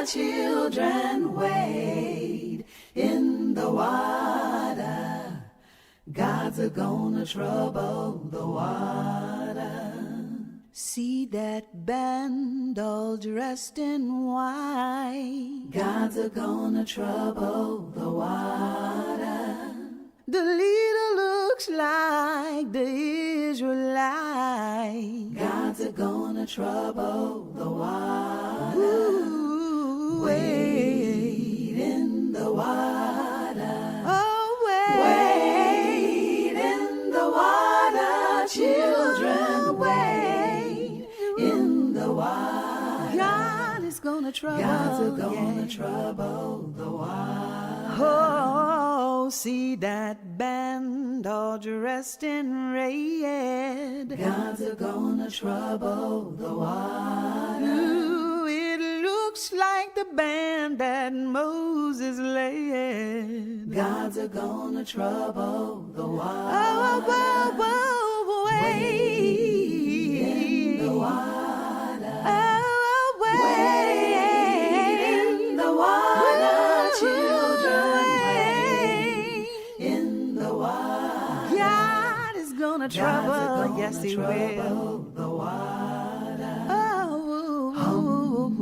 children wade in the water. God's a-gonna trouble the water. See that band all dressed in white. God's a-gonna trouble the water. The leader looks like the Israelite. God's a-gonna trouble the water. Ooh, wade in the water. Oh, wade in the water. Children, wade in the water. God is gonna trouble. God's gonna trouble the water. Oh, see that band all dressed in red. God's gonna trouble the water. Ooh, it looks like the band that Moses led. God's gonna trouble the water. Oh, whoa, whoa, wade in the water. Oh, wade in the water, children. Wade in the water. God is gonna trouble, yes he will. The water. Oh, ooh, ooh,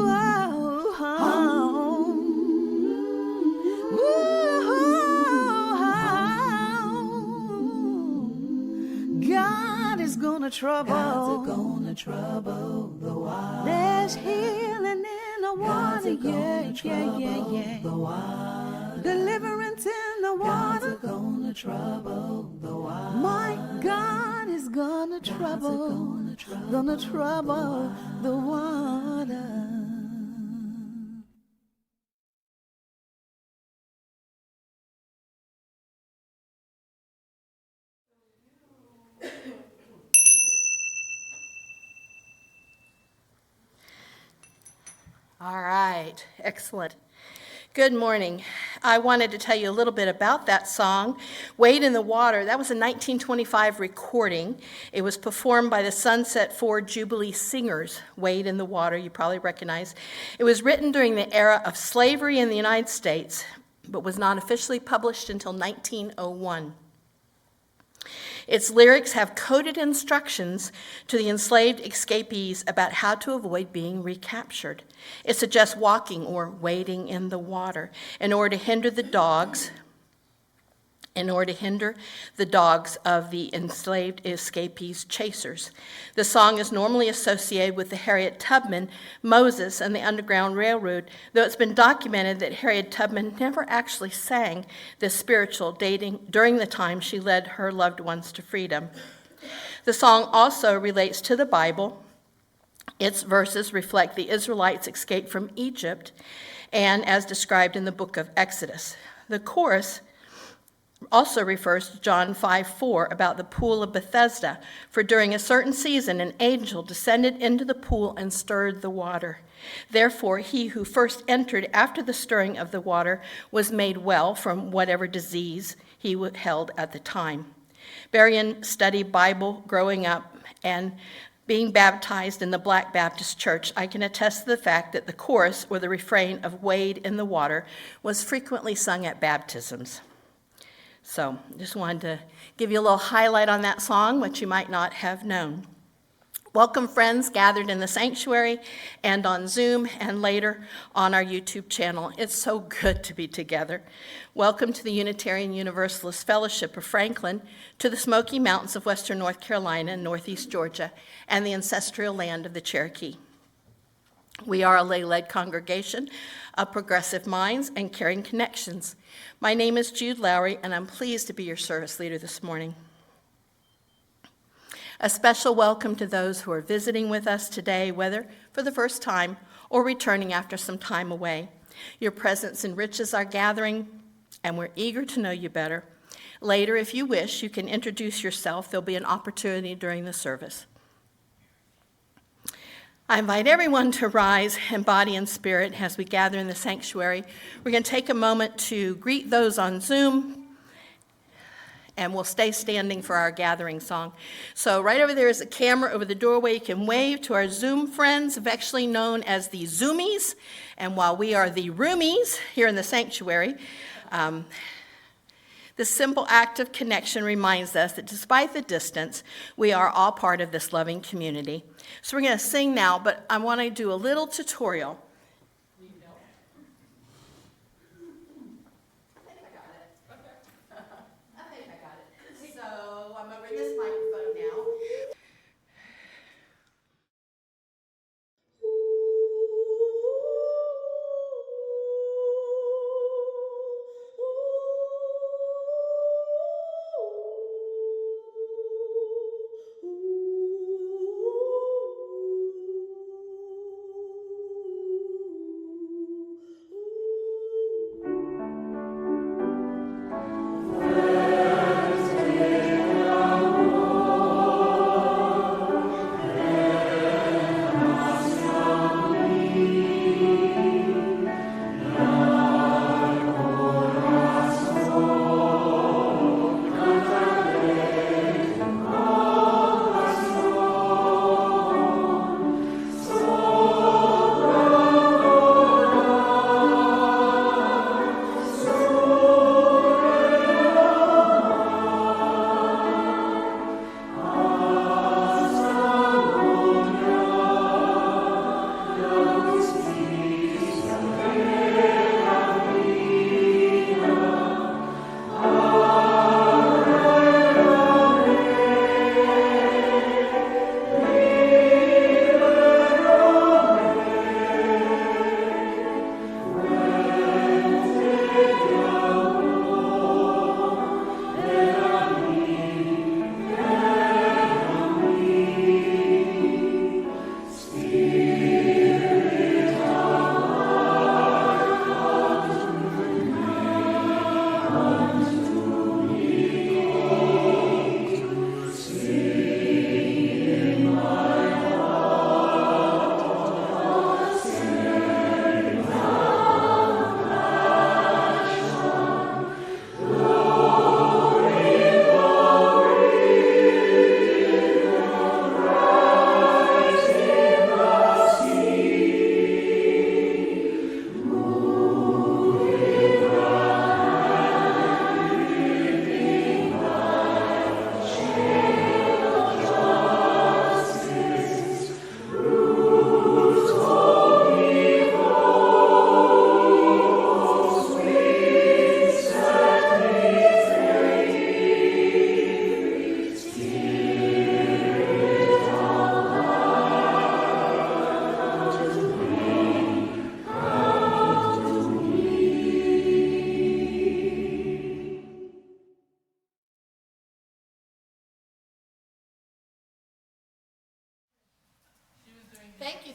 oh, ooh, God is gonna trouble. God's gonna trouble the water. There's healing in the water, yeah. The water. Deliverance in the water. God's gonna trouble the water. My God is gonna trouble the water. All right, excellent. Good morning. I wanted to tell you a little bit about that song, Wade in the Water. That was a 1925 recording. It was performed by the Sunset Ford Jubilee Singers, Wade in the Water, you probably recognize. It was written during the era of slavery in the United States, but was not officially published until 1901. Its lyrics have coded instructions to the enslaved escapees about how to avoid being recaptured. It suggests walking or wading in the water in order to hinder the dogs of the enslaved escapees' chasers. The song is normally associated with the Harriet Tubman, Moses, and the Underground Railroad, though it's been documented that Harriet Tubman never actually sang this spiritual during the time she led her loved ones to freedom. The song also relates to the Bible. Its verses reflect the Israelites' escape from Egypt and as described in the book of Exodus. The chorus also refers to John 5:4 about the pool of Bethesda, for during a certain season an angel descended into the pool and stirred the water. Therefore he who first entered after the stirring of the water was made well from whatever disease he held at the time. Berrien studied Bible growing up and being baptized in the Black Baptist Church, I can attest to the fact that the chorus or the refrain of Wade in the Water was frequently sung at baptisms. So just wanted to give you a little highlight on that song, which you might not have known. Welcome, friends gathered in the sanctuary and on Zoom and later on our YouTube channel. It's so good to be together. Welcome to the Unitarian Universalist Fellowship of Franklin, to the Smoky Mountains of western North Carolina and northeast Georgia, and the ancestral land of the Cherokee. We are a lay-led congregation of progressive minds and caring connections. My name is Jude Lowry, and I'm pleased to be your service leader this morning. A special welcome to those who are visiting with us today, whether for the first time or returning after some time away. Your presence enriches our gathering, and we're eager to know you better. Later, if you wish, you can introduce yourself. There'll be an opportunity during the service. I invite everyone to rise in body and spirit as we gather in the sanctuary. We're going to take a moment to greet those on Zoom and we'll stay standing for our gathering song. So right over there is a camera over the doorway. You can wave to our Zoom friends, affectionately known as the Zoomies. And while we are the Roomies here in the sanctuary, this simple act of connection reminds us that despite the distance, we are all part of this loving community. So we're going to sing now, but I want to do a little tutorial. So I'm over this microphone now.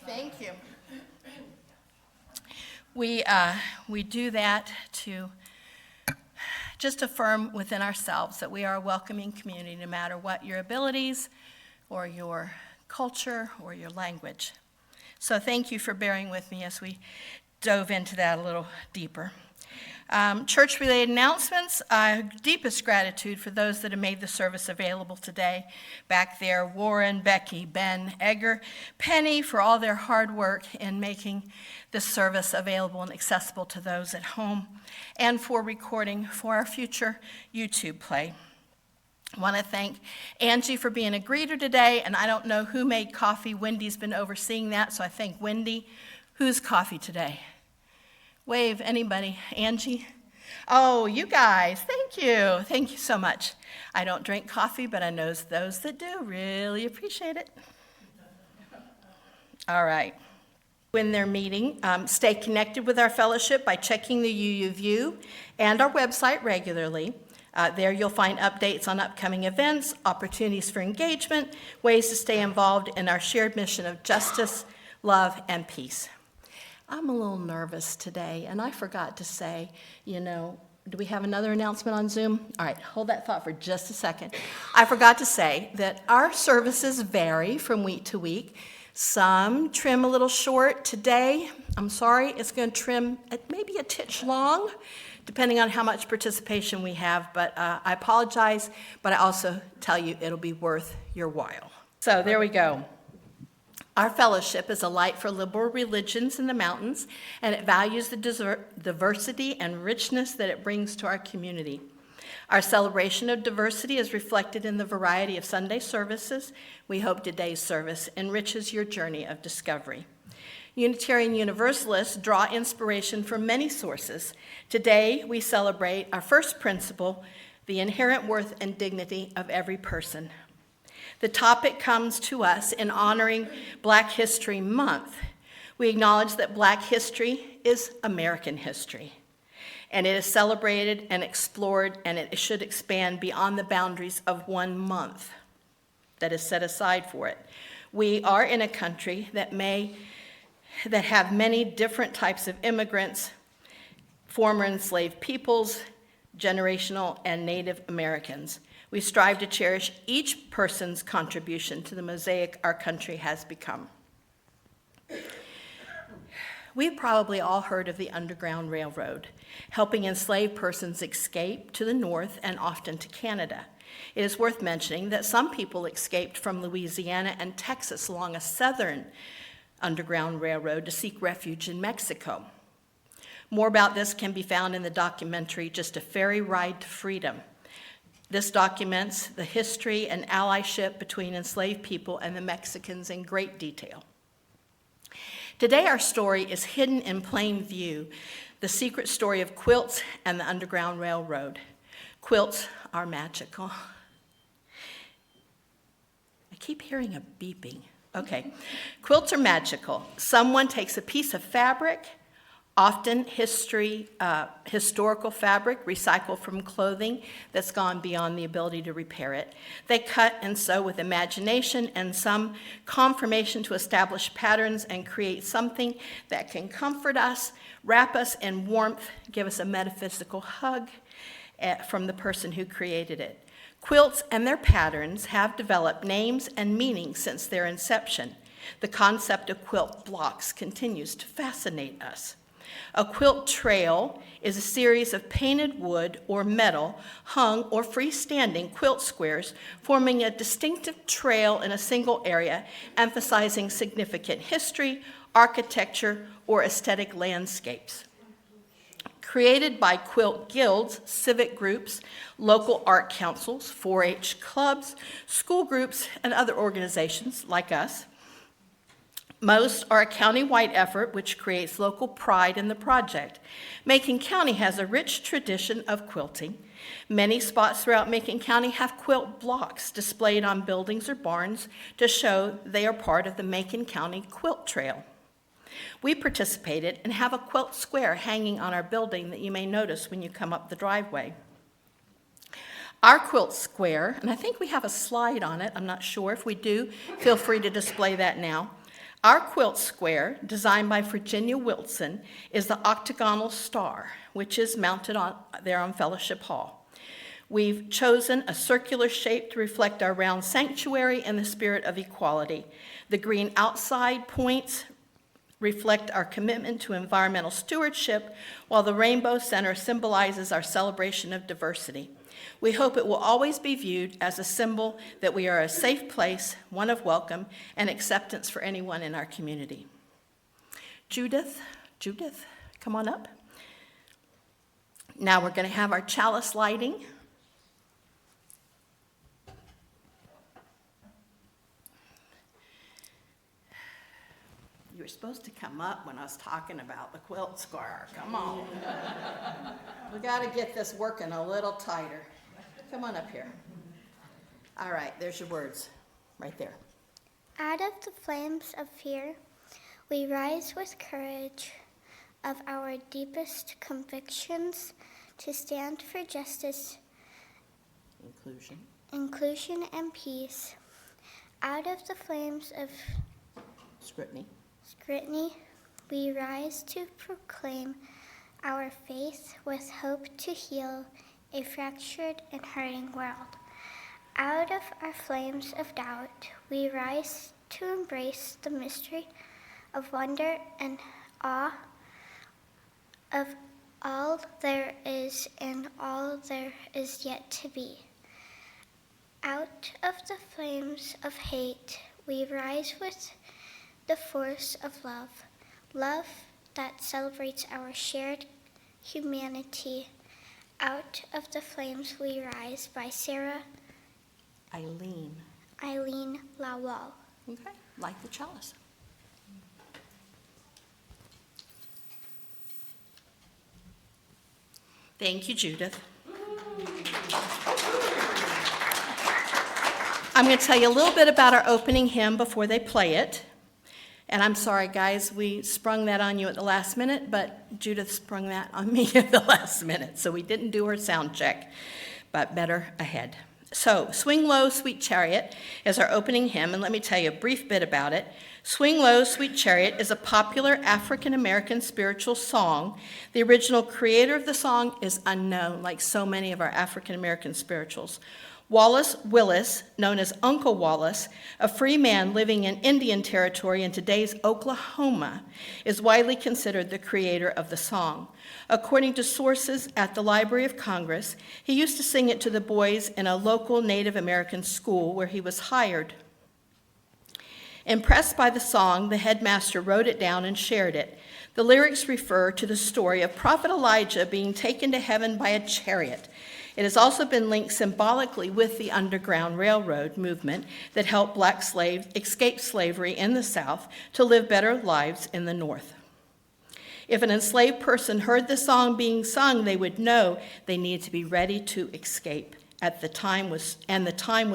Thank you. We do that to just affirm within ourselves that we are a welcoming community, no matter what your abilities or your culture or your language. So thank you for bearing with me as we dove into that a little deeper. Church-related announcements, deepest gratitude for those that have made the service available today. Back there, Warren, Becky, Ben, Edgar, Penny, for all their hard work in making this service available and accessible to those at home, and for recording for our future YouTube play. I want to thank Angie for being a greeter today, and I don't know who made coffee. Wendy's been overseeing that, so I thank Wendy. Who's coffee today? Wave, anybody? Angie? Oh, you guys, thank you. Thank you so much. I don't drink coffee, but I know those that do really appreciate it. All right. When they're meeting, stay connected with our fellowship by checking the UUFF and our website regularly. There you'll find updates on upcoming events, opportunities for engagement, ways to stay involved in our shared mission of justice, love, and peace. I'm a little nervous today, and I forgot to say, do we have another announcement on Zoom? All right, hold that thought for just a second. I forgot to say that our services vary from week to week. Some trim a little short today. I'm sorry, it's going to trim maybe a titch long depending on how much participation we have, but I apologize, but I also tell you it'll be worth your while. So there we go. Our fellowship is a light for liberal religions in the mountains, and it values the diversity and richness that it brings to our community. Our celebration of diversity is reflected in the variety of Sunday services. We hope today's service enriches your journey of discovery. Unitarian Universalists draw inspiration from many sources. Today, we celebrate our first principle, the inherent worth and dignity of every person. The topic comes to us in honoring Black History Month. We acknowledge that Black history is American history, and it is celebrated and explored, and it should expand beyond the boundaries of 1 month that is set aside for it. We are in a country that have many different types of immigrants, former enslaved peoples, generational and Native Americans. We strive to cherish each person's contribution to the mosaic our country has become. We've probably all heard of the Underground Railroad, helping enslaved persons escape to the north and often to Canada. It is worth mentioning that some people escaped from Louisiana and Texas along a southern Underground Railroad to seek refuge in Mexico. More about this can be found in the documentary, Just a Ferry Ride to Freedom. This documents the history and allyship between enslaved people and the Mexicans in great detail. Today, our story is hidden in plain view, the secret story of quilts and the Underground Railroad. Quilts are magical. I keep hearing a beeping. Okay. Quilts are magical. Someone takes a piece of fabric, often historical fabric, recycled from clothing that's gone beyond the ability to repair it. They cut and sew with imagination and some confirmation to establish patterns and create something that can comfort us, wrap us in warmth, give us a metaphysical hug from the person who created it. Quilts and their patterns have developed names and meanings since their inception. The concept of quilt blocks continues to fascinate us. A quilt trail is a series of painted wood or metal, hung or freestanding quilt squares forming a distinctive trail in a single area, emphasizing significant history, architecture, or aesthetic landscapes. Created by quilt guilds, civic groups, local art councils, 4-H clubs, school groups, and other organizations like us. Most are a county-wide effort which creates local pride in the project. Macon County has a rich tradition of quilting. Many spots throughout Macon County have quilt blocks displayed on buildings or barns to show they are part of the Macon County Quilt Trail. We participated and have a quilt square hanging on our building that you may notice when you come up the driveway. Our quilt square, and I think we have a slide on it, I'm not sure. If we do, feel free to display that now. Our quilt square, designed by Virginia Wilson, is the octagonal star, which is mounted there on Fellowship Hall. We've chosen a circular shape to reflect our round sanctuary in the spirit of equality. The green outside points reflect our commitment to environmental stewardship, while the rainbow center symbolizes our celebration of diversity. We hope it will always be viewed as a symbol that we are a safe place, one of welcome and acceptance for anyone in our community. Judith, come on up. Now we're going to have our chalice lighting. You were supposed to come up when I was talking about the quilt square. Come on. We got to get this working a little tighter. Come on up here. All right, there's your words right there. Out of the flames of fear, we rise with courage of our deepest convictions to stand for justice, inclusion, and peace. Out of the flames of scrutiny, we rise to proclaim our faith with hope to heal a fractured and hurting world. Out of our flames of doubt, we rise to embrace the mystery of wonder and awe of all there is and all there is yet to be. Out of the flames of hate, we rise with the force of love, love that celebrates our shared humanity. Out of the Flames We Rise by Sarah Eileen. Lawal. Okay, like the chalice. Thank you, Judith. I'm going to tell you a little bit about our opening hymn before they play it. And I'm sorry, guys, we sprung that on you at the last minute, but Judith sprung that on me at the last minute, so we didn't do her sound check, but better ahead. So, Swing Low, Sweet Chariot is our opening hymn, and let me tell you a brief bit about it. Swing Low, Sweet Chariot is a popular African-American spiritual song. The original creator of the song is unknown, like so many of our African-American spirituals. Wallace Willis, known as Uncle Wallace, a free man living in Indian Territory in today's Oklahoma, is widely considered the creator of the song. According to sources at the Library of Congress, he used to sing it to the boys in a local Native American school where he was hired. Impressed by the song, the headmaster wrote it down and shared it. The lyrics refer to the story of Prophet Elijah being taken to heaven by a chariot. It has also been linked symbolically with the Underground Railroad movement that helped black slaves escape slavery in the South to live better lives in the North. If an enslaved person heard the song being sung, they would know they needed to be ready to escape. The time was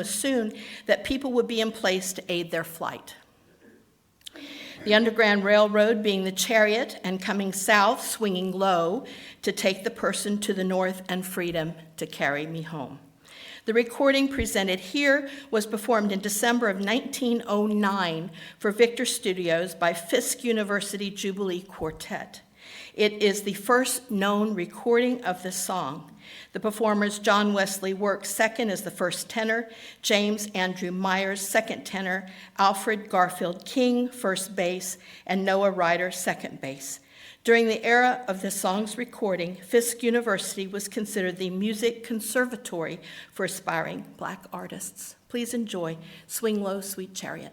soon that people would be in place to aid their flight. The Underground Railroad being the chariot and coming south, swinging low to take the person to the north and freedom to carry me home. The recording presented here was performed in December of 1909 for Victor Studios by Fisk University Jubilee Quartet. It is the first known recording of the song. The performers John Wesley Works second as the first tenor, James Andrew Myers second tenor, Alfred Garfield King first bass, and Noah Ryder second bass. During the era of the song's recording, Fisk University was considered the music conservatory for aspiring black artists. Please enjoy Swing Low, Sweet Chariot.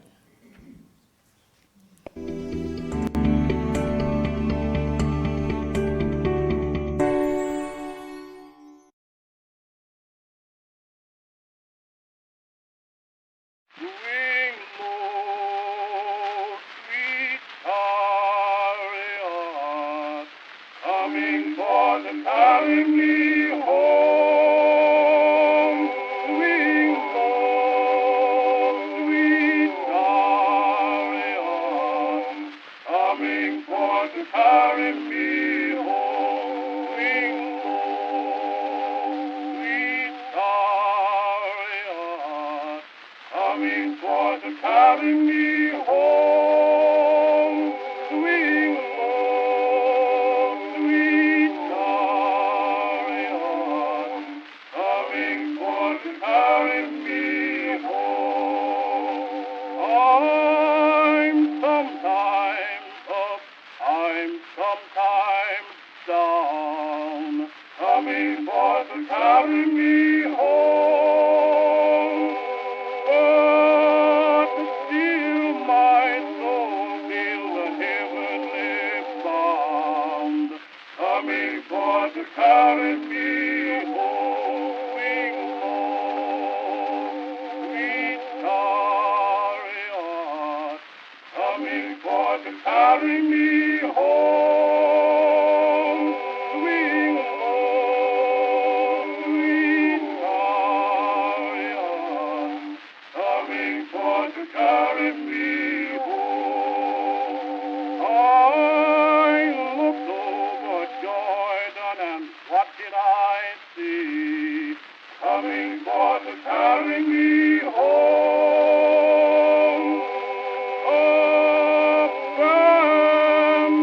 Carry me home, swing low, sweet chariot, coming forth to carry me home, swing low, sweet chariot, coming forth to carry me home, swing low. Carry me home. I'm sometimes up, I'm sometimes down, coming forth to carry me home. But still my soul feels the heavenly bound, coming forth to carry me home. To carry me home, swing low, sweet chariot, coming forth to carry me home. I looked over Jordan, and what did I see? Coming forth to carry me home.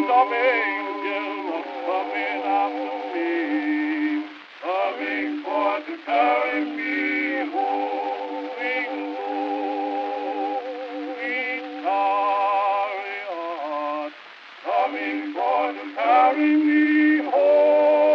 Of angels coming after me, coming forth to carry me home. Swing low, sweet chariot, coming forth to carry me home.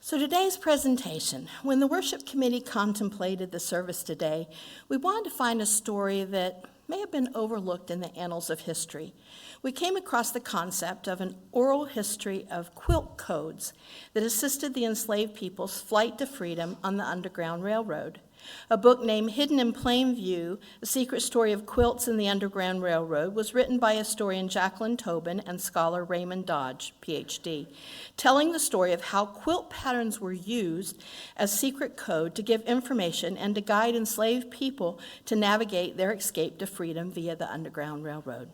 So today's presentation, when the worship committee contemplated the service today, we wanted to find a story that may have been overlooked in the annals of history. We came across the concept of an oral history of quilt codes that assisted the enslaved people's flight to freedom on the Underground Railroad. A book named Hidden in Plain View, The Secret Story of Quilts in the Underground Railroad, was written by historian Jacqueline Tobin and scholar Raymond Dodge, PhD, telling the story of how quilt patterns were used as secret code to give information and to guide enslaved people to navigate their escape to freedom via the Underground Railroad.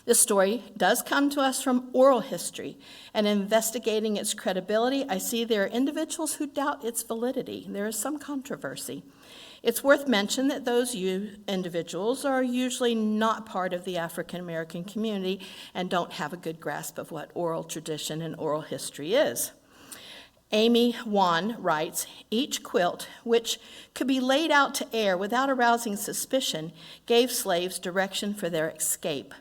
This story does come to us from oral history, and in investigating its credibility, I see there are individuals who doubt its validity. There is some controversy. It's worth mentioning that those individuals are usually not part of the African American community and don't have a good grasp of what oral tradition and oral history is. Amy Wan writes, each quilt, which could be laid out to air without arousing suspicion, gave slaves direction for their escape.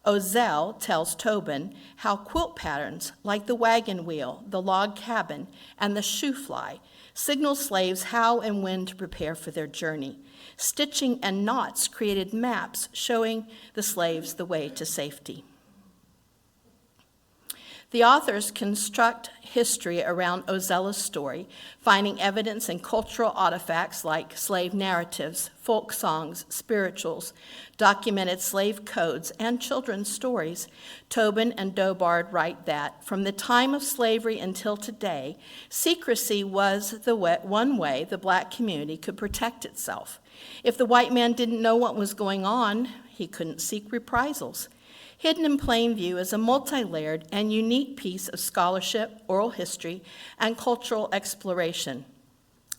Ozell tells Tobin how quilt patterns like the wagon wheel, the log cabin, and the shoe fly signal slaves how and when to prepare for their journey. Stitching and knots created maps showing the slaves the way to safety. The authors construct history around Ozella's story, finding evidence in cultural artifacts like slave narratives, folk songs, spirituals, documented slave codes, and children's stories. Tobin and Dobard write that from the time of slavery until today, secrecy was the one way the black community could protect itself. If the white man didn't know what was going on, he couldn't seek reprisals. Hidden in Plain View is a multi-layered and unique piece of scholarship, oral history, and cultural exploration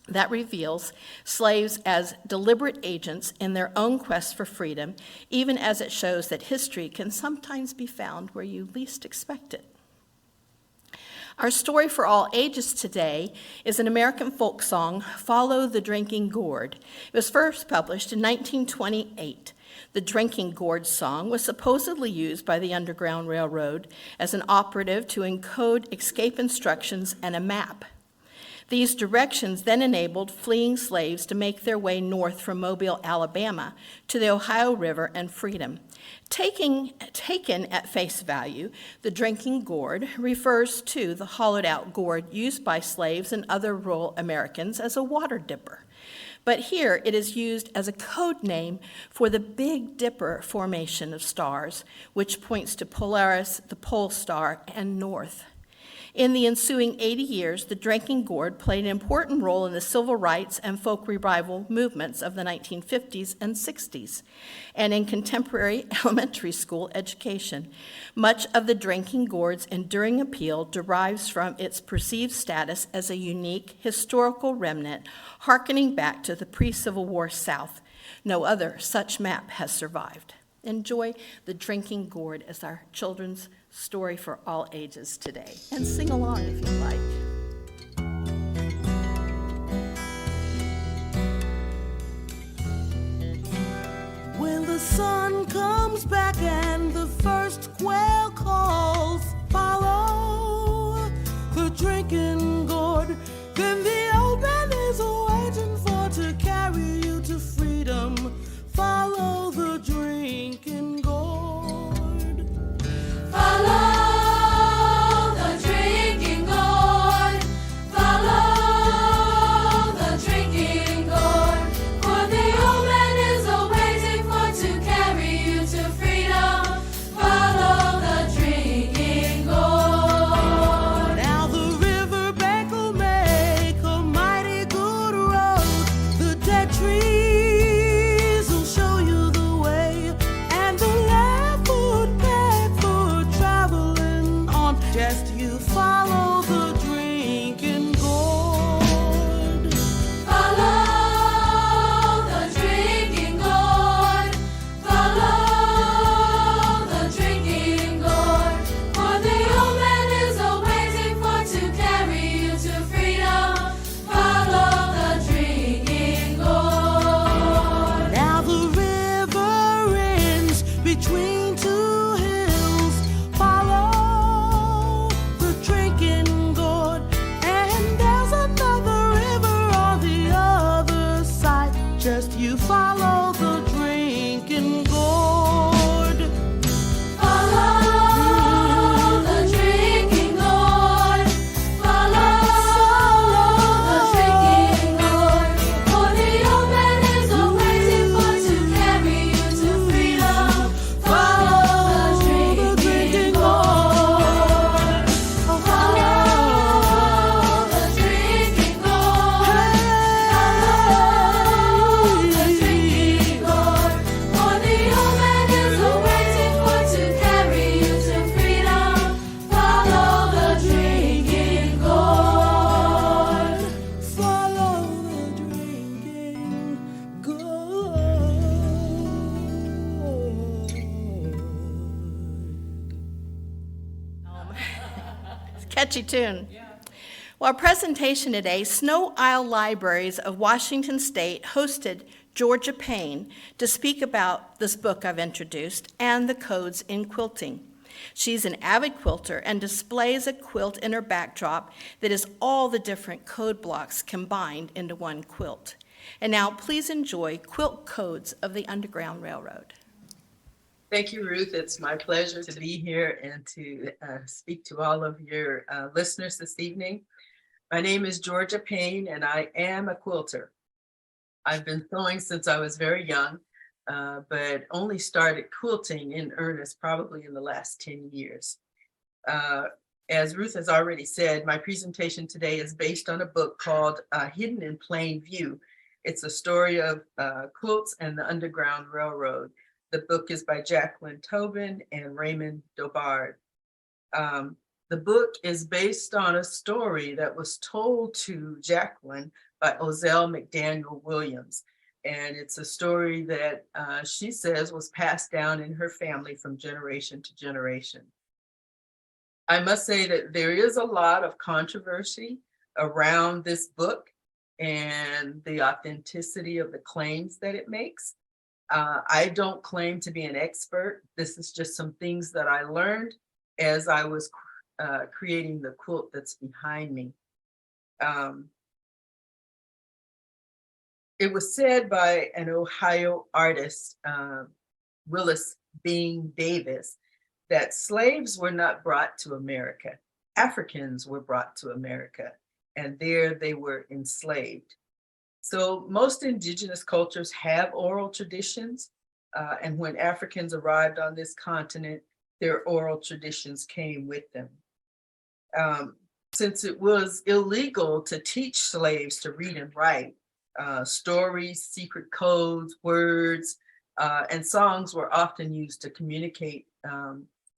that reveals slaves as deliberate agents in their own quest for freedom, even as it shows that history can sometimes be found where you least expect it. Our story for all ages today is an American folk song, Follow the Drinking Gourd. It was first published in 1928. The Drinking Gourd song was supposedly used by the Underground Railroad as an operative to encode escape instructions and a map. These directions then enabled fleeing slaves to make their way north from Mobile, Alabama, to the Ohio River and freedom. Taken at face value, the drinking gourd refers to the hollowed-out gourd used by slaves and other rural Americans as a water dipper. But here it is used as a code name for the Big Dipper formation of stars, which points to Polaris, the pole star, and north. In the ensuing 80 years, the drinking gourd played an important role in the civil rights and folk revival movements of the 1950s and 60s, and in contemporary elementary school education. Much of the drinking gourd's enduring appeal derives from its perceived status as a unique historical remnant, hearkening back to the pre-Civil War South. No other such map has survived. Enjoy the drinking gourd as our children's story for all ages today. And sing along if you like. When the sun comes back and the first quail calls, follow the drinking gourd. Then the old man is waiting for to carry you to freedom. Follow the drinking gourd. Follow the drinking gourd. Follow the drinking gourd. For the old man is waiting for to carry you to freedom. Follow the drinking first you follow the drinking gourd. Follow the drinking gourd. Follow the drinking gourd. For the old man is waiting for to carry you to freedom. Follow the drinking gourd. Follow the drinking gourd. Follow the drinking gourd. For the old man is waiting for to carry you to freedom. Follow the drinking gourd. Follow the drinking gourd. It's a catchy tune. Well, our presentation today, Snow Isle Libraries of Washington State hosted Georgia Payne to speak about this book I've introduced and the codes in quilting. She's an avid quilter and displays a quilt in her backdrop that is all the different code blocks combined into one quilt. And now please enjoy Quilt Codes of the Underground Railroad. Thank you, Ruth. It's my pleasure to be here and to speak to all of your listeners this evening. My name is Georgia Payne, and I am a quilter. I've been sewing since I was very young, but only started quilting in earnest probably in the last 10 years. As Ruth has already said, my presentation today is based on a book called Hidden in Plain View. It's a story of quilts and the Underground Railroad. The book is by Jacqueline Tobin and Raymond Dobard. The book is based on a story that was told to Jacqueline by Ozell McDaniel Williams. And it's a story that she says was passed down in her family from generation to generation. I must say that there is a lot of controversy around this book and the authenticity of the claims that it makes. I don't claim to be an expert. This is just some things that I learned as I was creating the quilt that's behind me. It was said by an Ohio artist, Willis Bean Davis, that slaves were not brought to America. Africans were brought to America, and there they were enslaved. So most indigenous cultures have oral traditions, and when Africans arrived on this continent, their oral traditions came with them. Since it was illegal to teach slaves to read and write, stories, secret codes, words, and songs were often used to communicate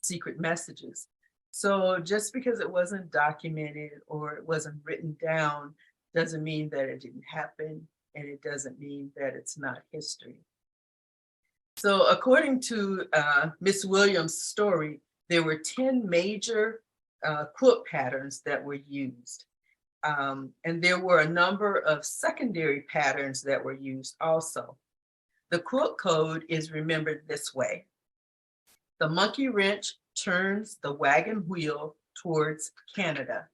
secret messages. So just because it wasn't documented or it wasn't written down doesn't mean that it didn't happen, and it doesn't mean that it's not history. So according to Miss Williams' story, there were 10 major quilt patterns that were used. And there were a number of secondary patterns that were used also. The quilt code is remembered this way. The monkey wrench turns the wagon wheel towards Canada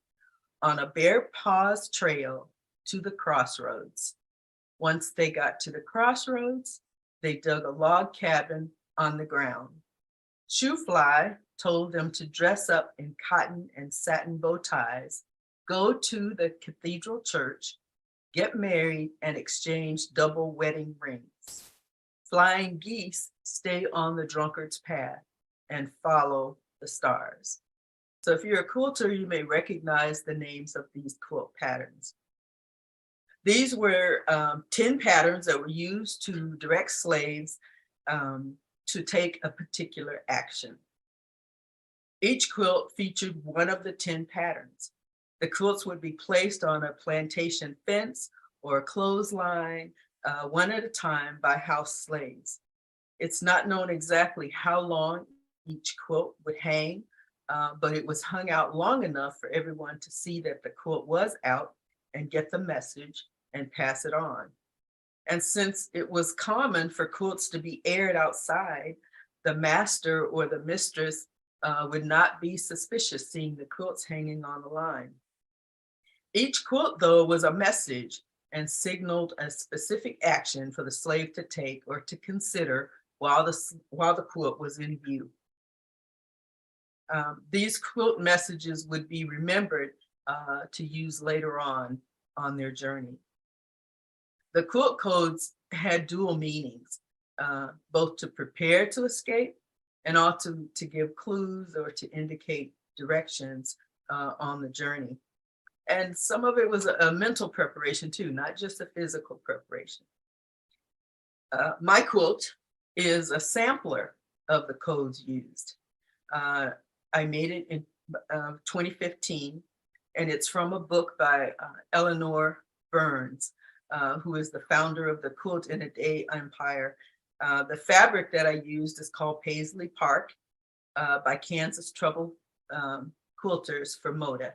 on a bare paws trail to the crossroads. Once they got to the crossroads, they dug a log cabin on the ground. Shoefly told them to dress up in cotton and satin bow ties, go to the cathedral church, get married, and exchange double wedding rings. Flying geese stay on the drunkard's path and follow the stars. So if you're a quilter, you may recognize the names of these quilt patterns. These were 10 patterns that were used to direct slaves to take a particular action. Each quilt featured one of the 10 patterns. The quilts would be placed on a plantation fence or a clothesline, one at a time by house slaves. It's not known exactly how long each quilt would hang, but it was hung out long enough for everyone to see that the quilt was out and get the message and pass it on. And since it was common for quilts to be aired outside, the master or the mistress would not be suspicious seeing the quilts hanging on the line. Each quilt, though, was a message, and signaled a specific action for the slave to take or to consider while the quilt was in view. These quilt messages would be remembered to use later on their journey. The quilt codes had dual meanings, both to prepare to escape and also to give clues or to indicate directions on the journey. And some of it was a mental preparation too, not just a physical preparation. My quilt is a sampler of the codes used. I made it in 2015, and it's from a book by Eleanor Burns, who is the founder of the Quilt in a Day empire. The fabric that I used is called Paisley Park by Kansas Trouble Quilters for Moda.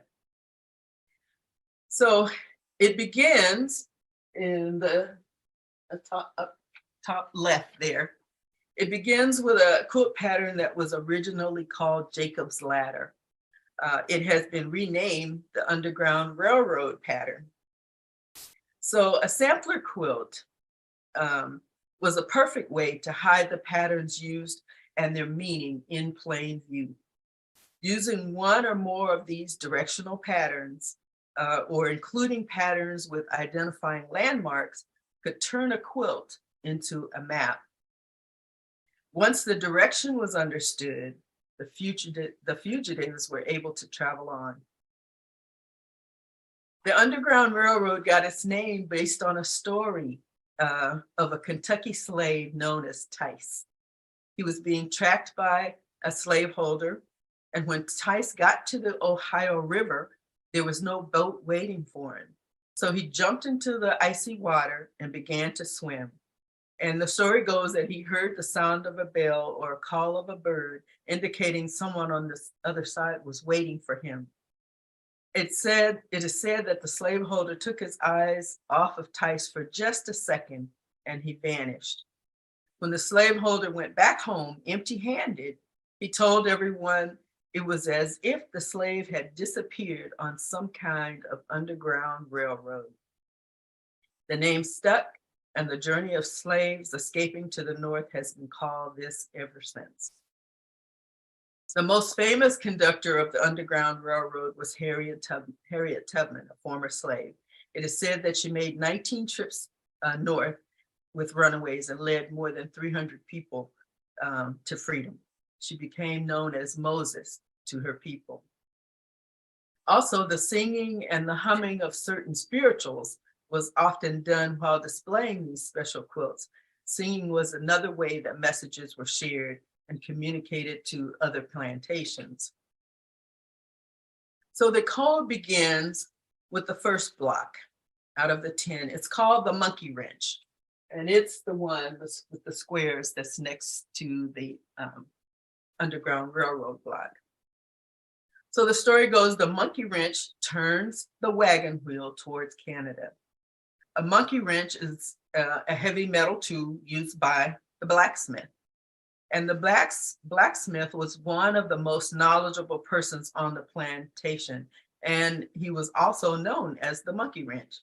So it begins in the top left there. It begins with a quilt pattern that was originally called Jacob's Ladder. It has been renamed the Underground Railroad pattern. So a sampler quilt was a perfect way to hide the patterns used and their meaning in plain view. Using one or more of these directional patterns or including patterns with identifying landmarks could turn a quilt into a map. Once the direction was understood, the fugitives were able to travel on. The Underground Railroad got its name based on a story of a Kentucky slave known as Tice. He was being tracked by a slaveholder, and when Tice got to the Ohio River, there was no boat waiting for him. So he jumped into the icy water and began to swim. And the story goes that he heard the sound of a bell or a call of a bird, indicating someone on the other side was waiting for him. It is said that the slaveholder took his eyes off of Tice for just a second and he vanished. When the slaveholder went back home empty-handed, he told everyone it was as if the slave had disappeared on some kind of underground railroad. The name stuck, and the journey of slaves escaping to the north has been called this ever since. The most famous conductor of the Underground Railroad was Harriet Tubman, a former slave. It is said that she made 19 trips north with runaways and led more than 300 people to freedom. She became known as Moses to her people. Also, the singing and the humming of certain spirituals was often done while displaying these special quilts. Singing was another way that messages were shared and communicated to other plantations. So the code begins with the first block out of the 10. It's called the monkey wrench, and it's the one with the squares that's next to the Underground Railroad block. So the story goes, the monkey wrench turns the wagon wheel towards Canada. A monkey wrench is a heavy metal tool used by the blacksmith. And the blacksmith was one of the most knowledgeable persons on the plantation. And he was also known as the monkey wrench.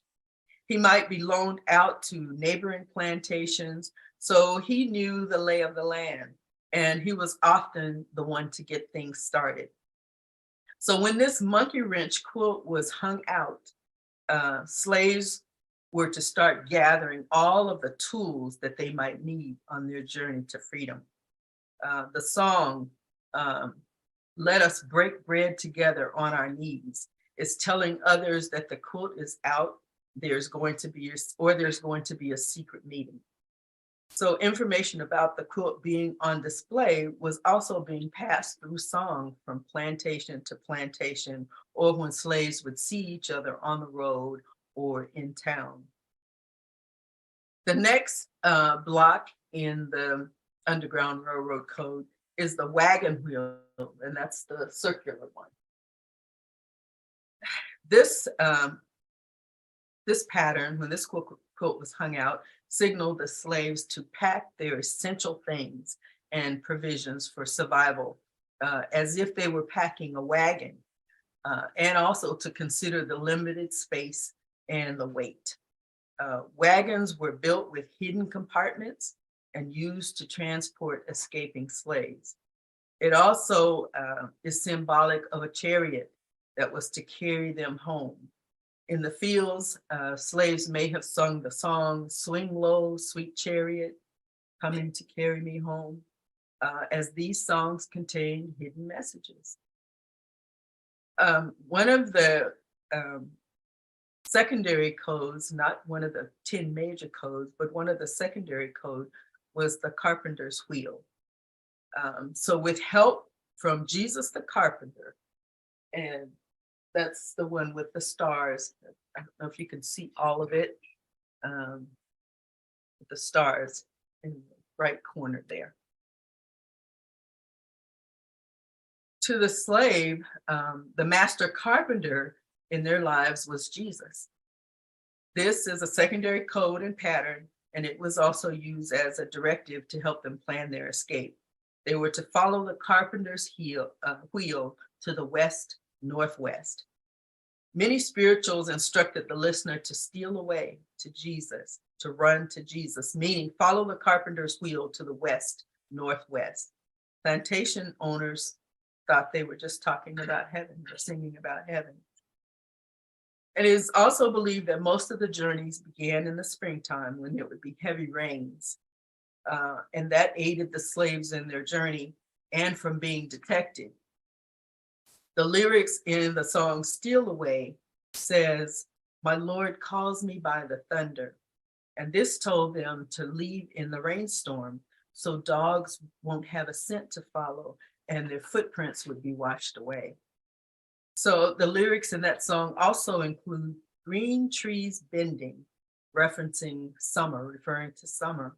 He might be loaned out to neighboring plantations, so he knew the lay of the land. And he was often the one to get things started. So when this monkey wrench quilt was hung out, slaves were to start gathering all of the tools that they might need on their journey to freedom. The song, "Let Us Break Bread Together on Our Knees," is telling others that the quilt is out, there's going to be a secret meeting. So information about the quilt being on display was also being passed through song from plantation to plantation, or when slaves would see each other on the road or in town. The next block in the Underground Railroad Code is the wagon wheel, and that's the circular one. This pattern, when this quilt was hung out, signaled the slaves to pack their essential things and provisions for survival, as if they were packing a wagon, and also to consider the limited space and the weight. Wagons were built with hidden compartments and used to transport escaping slaves. It also is symbolic of a chariot that was to carry them home. In the fields, slaves may have sung the song, "Swing low, sweet chariot, coming to carry me home," as these songs contain hidden messages. One of the secondary codes, not one of the 10 major codes, but one of the secondary code was the carpenter's wheel. So with help from Jesus the carpenter, and that's the one with the stars. I don't know if you can see all of it, with the stars in the right corner there. To the slave, the master carpenter in their lives was Jesus. This is a secondary code and pattern, and it was also used as a directive to help them plan their escape. They were to follow the carpenter's wheel to the west northwest. Many spirituals instructed the listener to steal away to Jesus, to run to Jesus, meaning follow the carpenter's wheel to the west northwest. Plantation owners thought they were just talking about heaven or singing about heaven. It is also believed that most of the journeys began in the springtime when there would be heavy rains, and that aided the slaves in their journey and from being detected. The lyrics in the song "Steal Away" says, "My Lord calls me by the thunder," and this told them to leave in the rainstorm so dogs won't have a scent to follow and their footprints would be washed away. So the lyrics in that song also include green trees bending, referencing summer, referring to summer.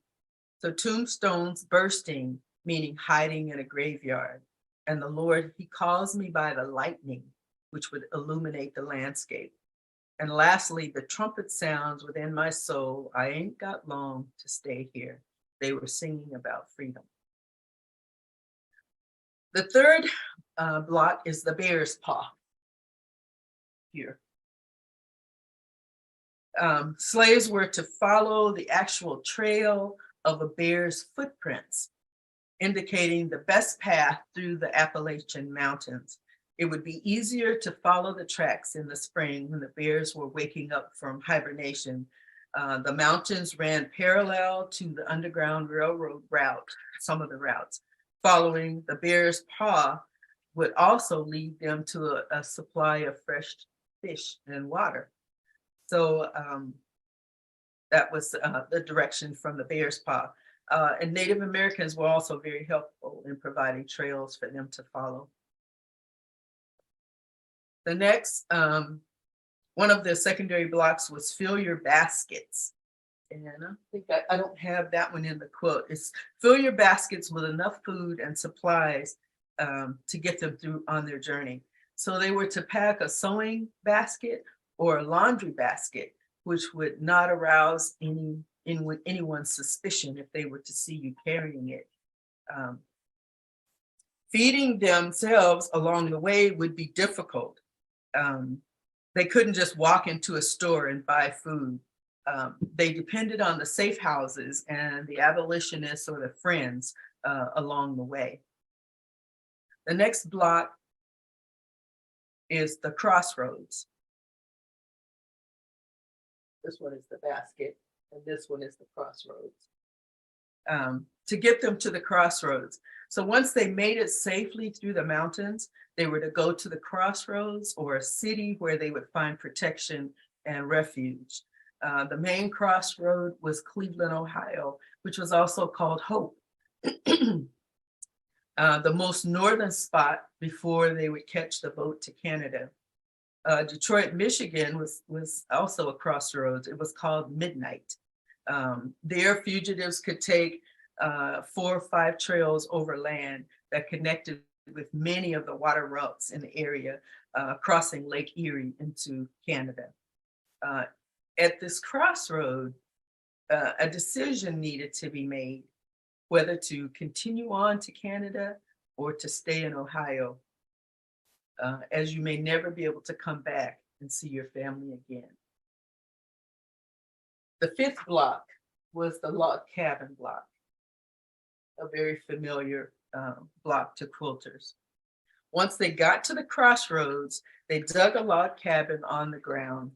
So tombstones bursting, meaning hiding in a graveyard. And the Lord, he calls me by the lightning, which would illuminate the landscape. And lastly, the trumpet sounds within my soul. I ain't got long to stay here. They were singing about freedom. The third block is the bear's paw. Here. Slaves were to follow the actual trail of a bear's footprints, indicating the best path through the Appalachian Mountains. It would be easier to follow the tracks in the spring when the bears were waking up from hibernation. The mountains ran parallel to the Underground Railroad route, some of the routes. Following the bear's paw would also lead them to a supply of fresh fish and water. So that was the direction from the bear's paw. And Native Americans were also very helpful in providing trails for them to follow. The next, one of the secondary blocks was fill your baskets. And I think I don't have that one in the quote. It's fill your baskets with enough food and supplies to get them through on their journey. So they were to pack a sewing basket or a laundry basket, which would not arouse anyone's suspicion if they were to see you carrying it. Feeding themselves along the way would be difficult. They couldn't just walk into a store and buy food. They depended on the safe houses and the abolitionists or the friends along the way. The next block is the crossroads. This one is the basket, and this one is the crossroads. To get them to the crossroads. So once they made it safely through the mountains, they were to go to the crossroads or a city where they would find protection and refuge. The main crossroad was Cleveland, Ohio, which was also called Hope. The most northern spot before they would catch the boat to Canada. Detroit, Michigan was also a crossroads. It was called Midnight. There, fugitives could take 4 or 5 trails overland that connected with many of the water routes in the area, crossing Lake Erie into Canada. At this crossroad, a decision needed to be made, whether to continue on to Canada or to stay in Ohio, as you may never be able to come back and see your family again. The fifth block was the log cabin block, a very familiar block to quilters. Once they got to the crossroads, they dug a log cabin on the ground.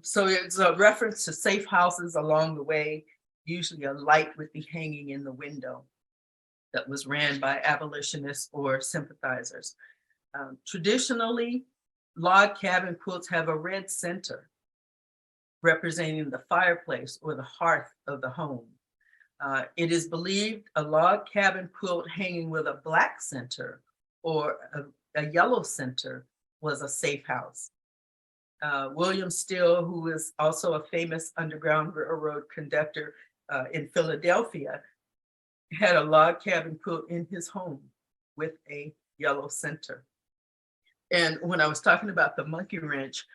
So it's a reference to safe houses along the way. Usually a light would be hanging in the window that was ran by abolitionists or sympathizers. Traditionally, log cabin quilts have a red center representing the fireplace or the hearth of the home. It is believed a log cabin quilt hanging with a black center or a yellow center was a safe house. William Still, who is also a famous Underground Railroad conductor in Philadelphia, had a log cabin quilt in his home with a yellow center. And when I was talking about the monkey wrench,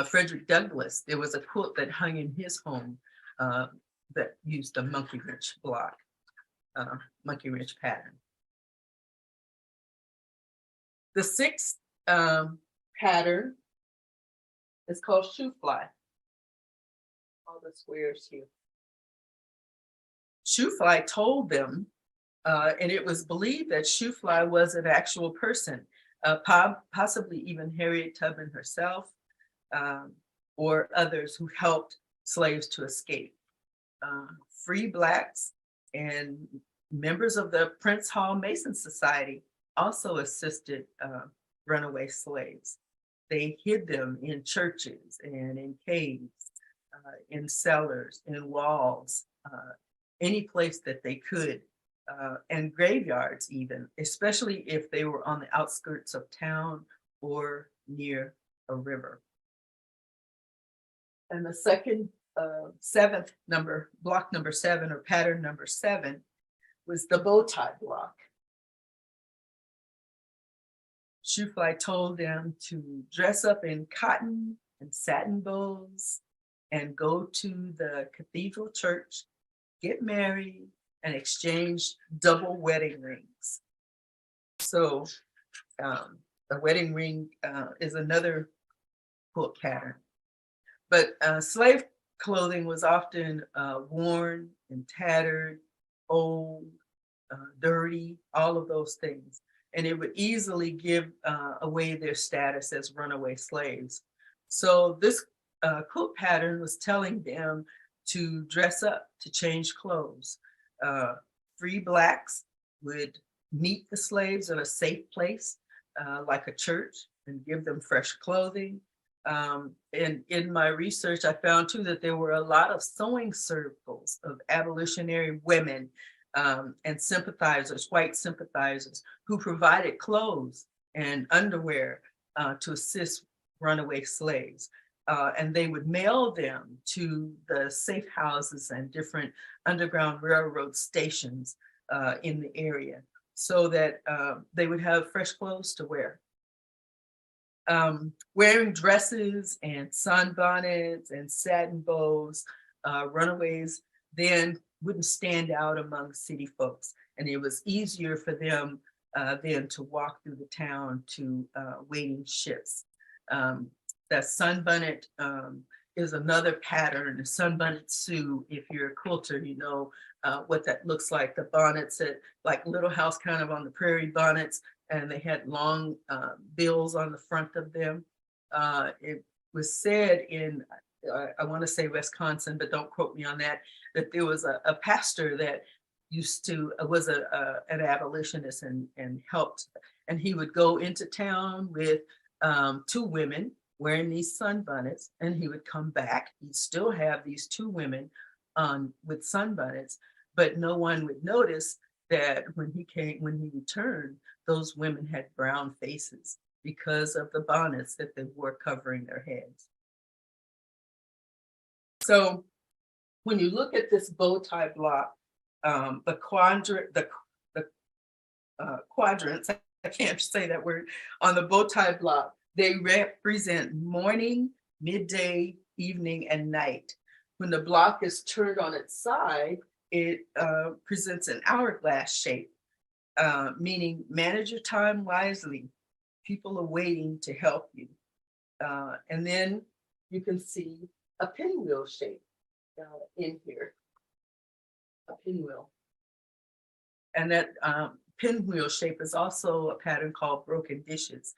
Frederick Douglass, there was a quilt that hung in his home that used a monkey wrench block, monkey wrench pattern. The sixth pattern is called shoe fly. All the squares here. Shoe fly told them, and it was believed that shoe fly was an actual person, possibly even Harriet Tubman herself, or others who helped slaves to escape. Free Blacks and members of the Prince Hall Mason Society also assisted runaway slaves. They hid them in churches and in caves, in cellars, in walls, any place that they could, and graveyards even, especially if they were on the outskirts of town or near a river. And the second, seventh number, block number 7 or pattern number 7 was the bow tie block. Shoe fly told them to dress up in cotton and satin bows and go to the cathedral church, get married, and exchange double wedding rings. So a wedding ring is another quilt pattern. But slave clothing was often worn and tattered, old, dirty, all of those things. And it would easily give away their status as runaway slaves. So this quilt pattern was telling them to dress up, to change clothes. Free Blacks would meet the slaves in a safe place, like a church, and give them fresh clothing. And in my research, I found too that there were a lot of sewing circles of abolitionary women and sympathizers, white sympathizers, who provided clothes and underwear to assist runaway slaves. And they would mail them to the safe houses and different Underground Railroad stations in the area so that they would have fresh clothes to wear. Wearing dresses and sunbonnets and satin bows, runaways then wouldn't stand out among city folks. And it was easier for them then to walk through the town to waiting ships. That sunbonnet is another pattern. The sunbonnet Sioux, if you're a quilter, you know what that looks like. The bonnets that like Little House kind of on the prairie bonnets, and they had long bills on the front of them. It was said in, I want to say Wisconsin, but don't quote me on that, that there was a pastor that used to, was an abolitionist and helped, and he would go into town with 2 women wearing these sunbonnets, and he would come back. He'd still have these 2 women with sunbonnets, but no one would notice that when he returned, those women had brown faces because of the bonnets that they wore covering their heads. So when you look at this bow tie block, the quadrants, I can't say that word, on the bow tie block, they represent morning, midday, evening, and night. When the block is turned on its side, it presents an hourglass shape, meaning manage your time wisely. People are waiting to help you. And then you can see a pinwheel shape in here, a pinwheel. And that pinwheel shape is also a pattern called broken dishes.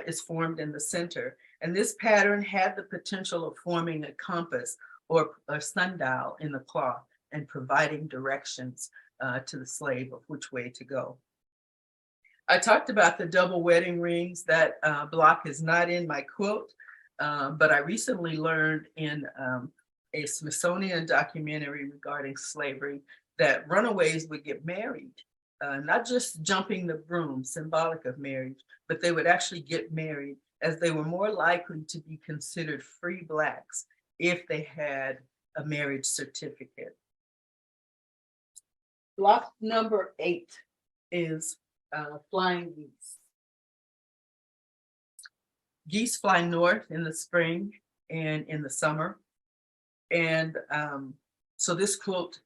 It's formed in the center. And this pattern had the potential of forming a compass or a sundial in the cloth and providing directions to the slave of which way to go. I talked about the double wedding rings. That block is not in my quilt, but I recently learned in a Smithsonian documentary regarding slavery that runaways would get married, not just jumping the broom, symbolic of marriage, but they would actually get married as they were more likely to be considered free Blacks if they had a marriage certificate. Block number 8 is flying geese. Geese fly north in the spring and in the summer. And so this quilt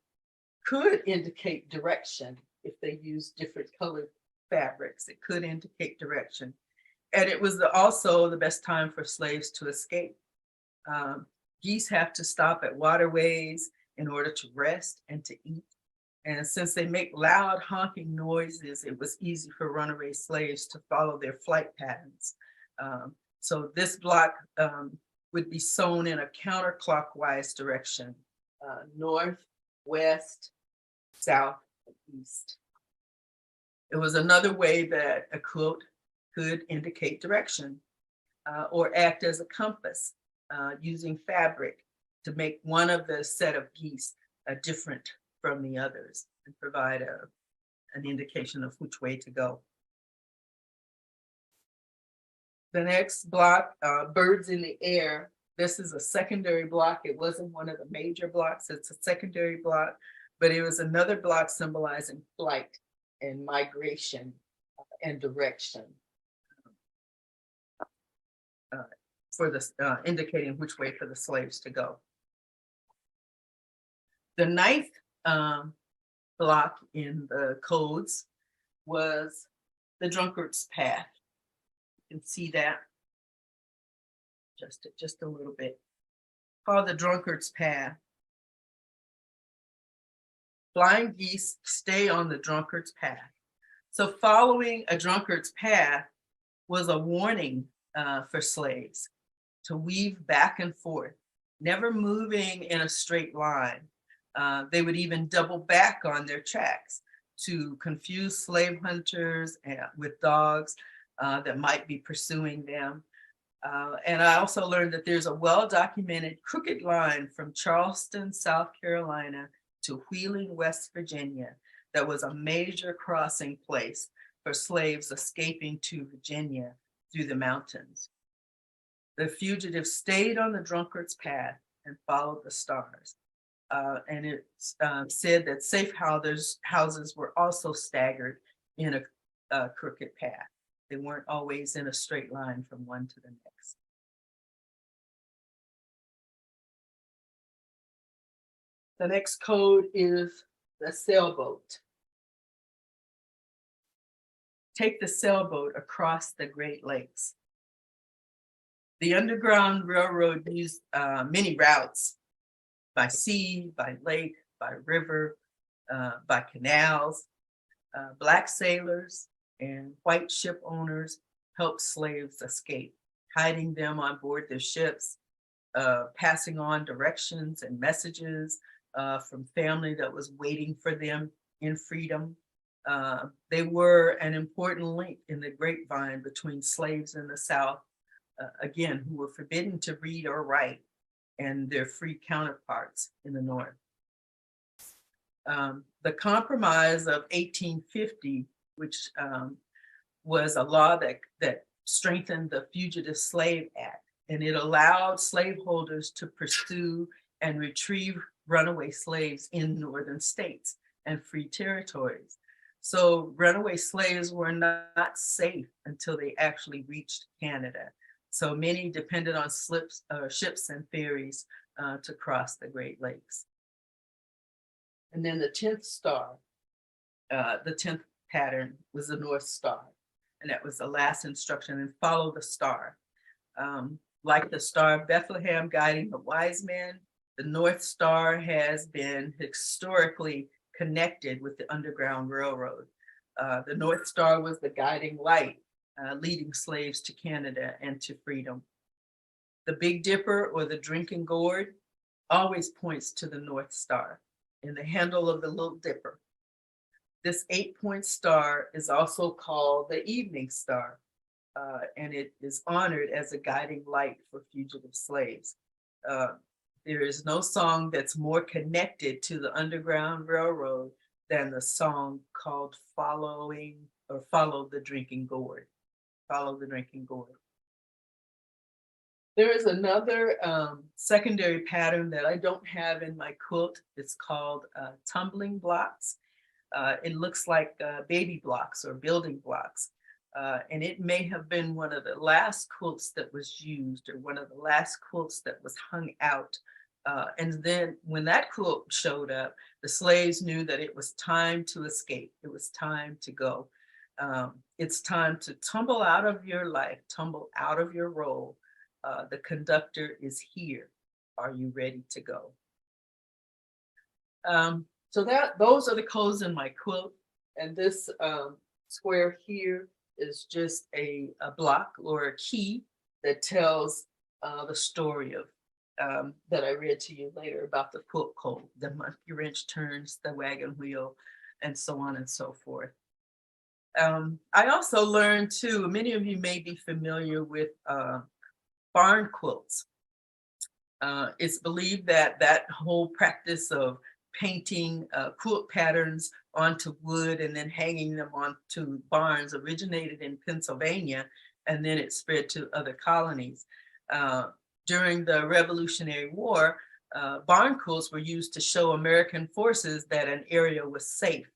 could indicate direction if they use different colored fabrics. It could indicate direction. And it was also the best time for slaves to escape. Geese have to stop at waterways in order to rest and to eat. And since they make loud honking noises, it was easy for runaway slaves to follow their flight patterns. So this block would be sewn in a counterclockwise direction, north, west, south, and east. It was another way that a quilt could indicate direction or act as a compass, using fabric to make one of the set of geese different from the others and provide an indication of which way to go. The next block, birds in the air. This is a secondary block. It wasn't one of the major blocks. It's a secondary block, but it was another block symbolizing flight and migration and direction for the indicating which way for the slaves to go. The ninth block in the codes was the drunkard's path. You can see that just a little bit. Called the drunkard's path. Flying geese stay on the drunkard's path. So following a drunkard's path was a warning for slaves to weave back and forth, never moving in a straight line. They would even double back on their tracks to confuse slave hunters with dogs that might be pursuing them. And I also learned that there's a well-documented crooked line from Charleston, South Carolina to Wheeling, West Virginia, that was a major crossing place for slaves escaping to Virginia through the mountains. The fugitives stayed on the drunkard's path and followed the stars. And it's said that safe houses were also staggered in a crooked path. They weren't always in a straight line from one to the next. The next code is the sailboat. Take the sailboat across the Great Lakes. The Underground Railroad used many routes by sea, by lake, by river, by canals. Black sailors and white ship owners helped slaves escape, hiding them on board their ships, passing on directions and messages from family that was waiting for them in freedom. They were an important link in the grapevine between slaves in the South, again, who were forbidden to read or write, and their free counterparts in the North. The Compromise of 1850, which was a law that strengthened the Fugitive Slave Act, and it allowed slaveholders to pursue and retrieve runaway slaves in northern states and free territories. So runaway slaves were not safe until they actually reached Canada. So many depended on ships and ferries to cross the Great Lakes. And then the 10th star, the 10th pattern was the North Star. And that was the last instruction, and follow the star. Like the Star of Bethlehem guiding the wise men, the North Star has been historically connected with the Underground Railroad. The North Star was the guiding light, leading slaves to Canada and to freedom. The Big Dipper, or the drinking gourd, always points to the North Star in the handle of the Little Dipper. This 8-point star is also called the Evening Star, and it is honored as a guiding light for fugitive slaves. There is no song that's more connected to the Underground Railroad than the song called Follow the Drinking Gourd. Follow the Drinking Gourd. There is another secondary pattern that I don't have in my quilt. It's called tumbling blocks. It looks like baby blocks or building blocks. And it may have been one of the last quilts that was used, or one of the last quilts that was hung out. And then when that quilt showed up, the slaves knew that it was time to escape. It was time to go. It's time to tumble out of your life, tumble out of your role. The conductor is here. Are you ready to go? So those are the codes in my quilt. And this square here is just a block or a key that tells the story of that I read to you later about the Quilt Code. The monkey wrench turns the wagon wheel, and so on and so forth. I also learned too, many of you may be familiar with barn quilts. It's believed that that whole practice of painting quilt patterns onto wood and then hanging them onto barns originated in Pennsylvania, and then it spread to other colonies. During the Revolutionary War, barn quilts were used to show American forces that an area was safe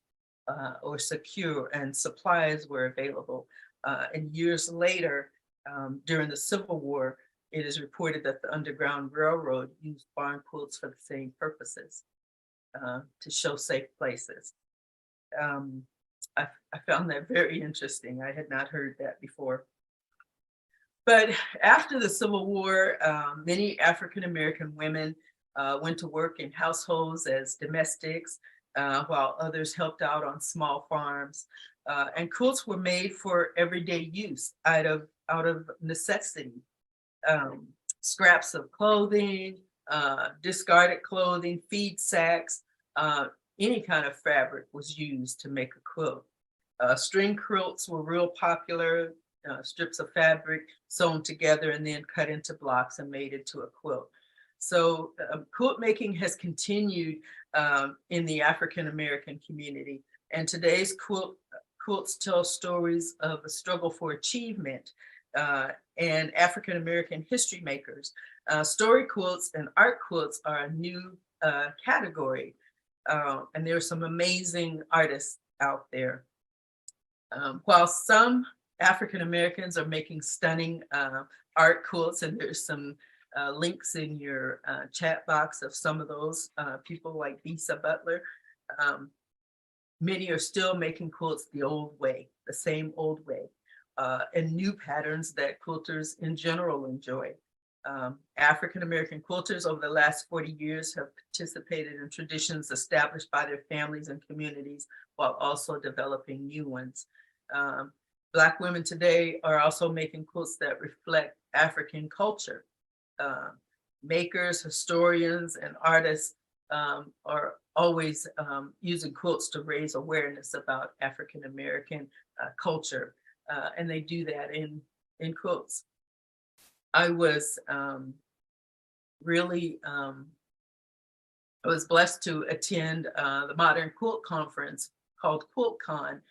or secure and supplies were available. And years later, during the Civil War, it is reported that the Underground Railroad used barn quilts for the same purposes, to show safe places. I found that very interesting. I had not heard that before. But after the Civil War, many African-American women went to work in households as domestics, while others helped out on small farms. And quilts were made for everyday use out of necessity. Scraps of clothing, discarded clothing, feed sacks, any kind of fabric was used to make a quilt. String quilts were real popular, strips of fabric sewn together and then cut into blocks and made into a quilt. So quilt making has continued in the African-American community. And today's quilts tell stories of a struggle for achievement and African-American history makers. Story quilts and art quilts are a new category. And there are some amazing artists out there. While some African-Americans are making stunning art quilts, and there's some links in your chat box of some of those people like Bisa Butler, many are still making quilts the old way, the same old way, and new patterns that quilters in general enjoy. African-American quilters over the last 40 years have participated in traditions established by their families and communities while also developing new ones. Black women today are also making quilts that reflect African culture. Makers, historians, and artists are always using quilts to raise awareness about African-American culture, and they do that in quilts. I was I was blessed to attend the Modern Quilt Conference called Quilt Con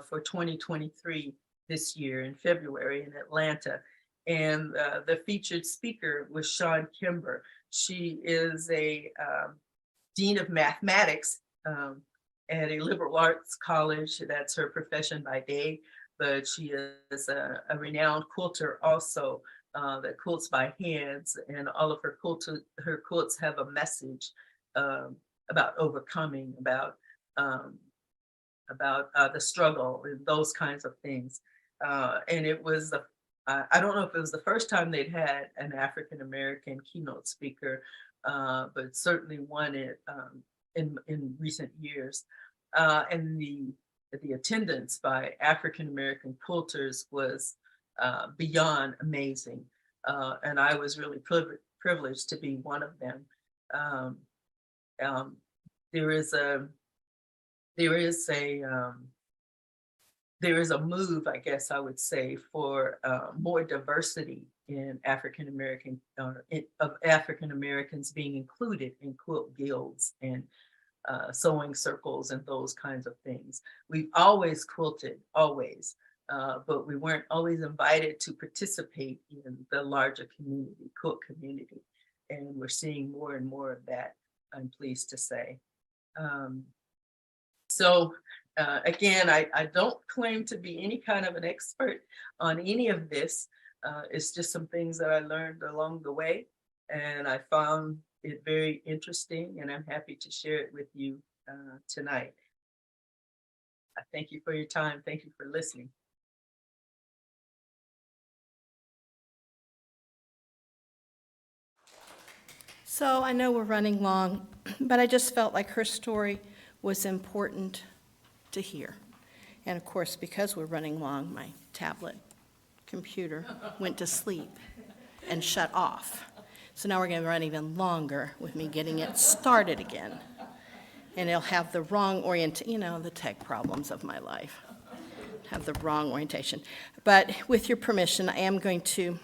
for 2023 this year in February in Atlanta. And the featured speaker was Shawn Kimber. She is a dean of mathematics at a liberal arts college. That's her profession by day, but she is a renowned quilter also. That quilts by hands, and all of her quilts have a message about overcoming, about the struggle, and those kinds of things. And it was I don't know if it was the first time they'd had an African American keynote speaker, but certainly one in recent years. And the attendance by African American quilters was beyond amazing, and I was really privileged to be one of them. Um, um, there is a there is a there is a move, I guess I would say, for more diversity in African American of African Americans being included in quilt guilds and sewing circles and those kinds of things. We've always quilted, always, but we weren't always invited to participate in the larger community, quilt community. And we're seeing more and more of that, I'm pleased to say. Um, so again, I don't claim to be any kind of an expert on any of this. It's just some things that I learned along the way, and I found it very interesting, and I'm happy to share it with you tonight. I thank you for your time. Thank you for listening. So I know we're running long, but I just felt like her story was important to hear. And of course, because we're running long, my tablet computer went to sleep and shut off. So now we're going to run even longer with me getting it started again. And it'll have the wrong the tech problems of my life. Have the wrong orientation. But with your permission, I am going to